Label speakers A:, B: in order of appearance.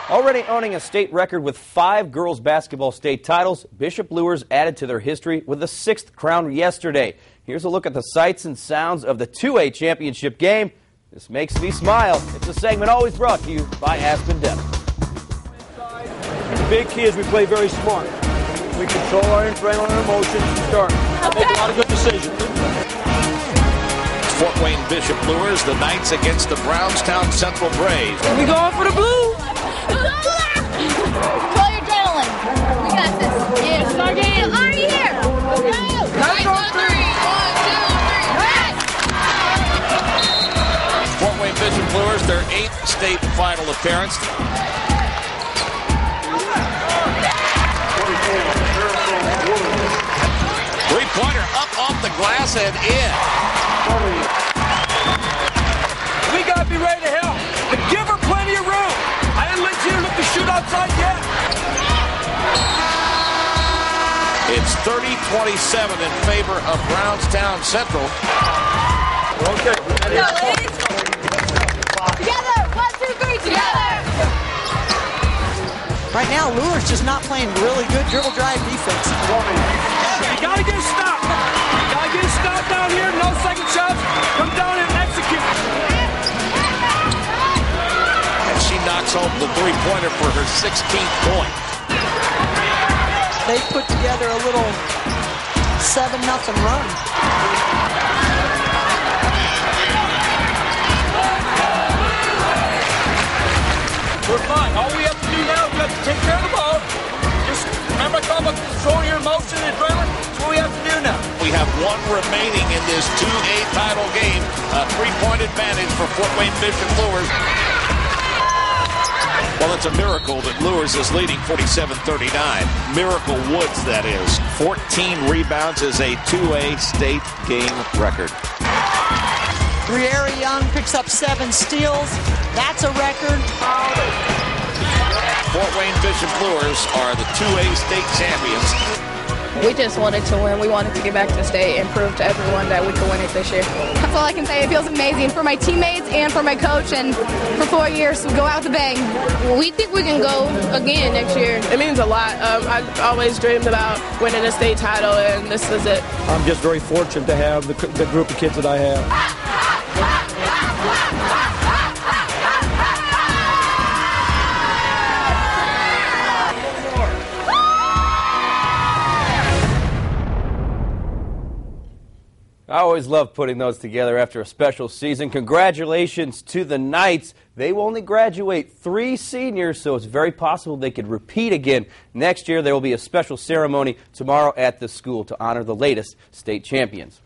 A: Already owning a state record with 5 girls basketball state titles, Bishop Luers added to their history with the 6th crown yesterday. Here's a look at the sights and sounds of the 2A championship game. This makes me smile. It's a segment always brought to you by Aspen Depth.
B: The big key is we play very smart. We control our adrenaline and emotions and start. Make a lot of good decisions.
C: Fort Wayne Bishop Luers, the Knights against the Brownstown Central Braves.
D: We going for the blue.
E: Control your adrenaline. We got this. Yeah, start getting already here. Go. 1, 2, 3. 1, 2, 3.
C: Fort Wayne Bishop Luers, their 8th state final appearance. Three-pointer up off the glass and in.
B: We got to be ready to help and give her plenty of room. I didn't let you look to shoot outside yet.
C: It's 30-27 in favor of Brownstown Central.
B: Okay.
E: Go, ladies. Together. 1, 2, 3. Together.
D: Right now, Luers just not playing really good dribble drive defense.
B: You got to get stopped. You got to get stopped down here. No second shots. Come down and execute.
C: And she knocks home the three-pointer for her 16th point.
D: They put together a little 7-0 run.
B: We're fine. All we have to do now is we have to take care of the ball. Just remember I talked about controlling your emotion and adrenaline. That's what we have to do now.
C: We have one remaining in this 2A title game. A 3-point advantage for Fort Wayne Bishop Luers. Well, it's a miracle that Luers is leading 47-39. Miracle Woods, that is. 14 rebounds is a 2A state game record.
D: Briere Young picks up 7 steals. That's a record.
C: Fort Wayne Bishop Luers are the 2A state champions.
F: We just wanted to win. We wanted to get back to the state and prove to everyone that we could win it this year.
E: That's all I can say. It feels amazing for my teammates and for my coach, and for 4 years, we go out with a bang.
F: We think we can go again next year. It means a lot. I always dreamed about winning a state title, and this is it.
B: I'm just very fortunate to have the group of kids that I have.
A: I always love putting those together after a special season. Congratulations to the Knights. They will only graduate 3 seniors, so it's very possible they could repeat again. Next year, there will be a special ceremony tomorrow at the school to honor the latest state champions.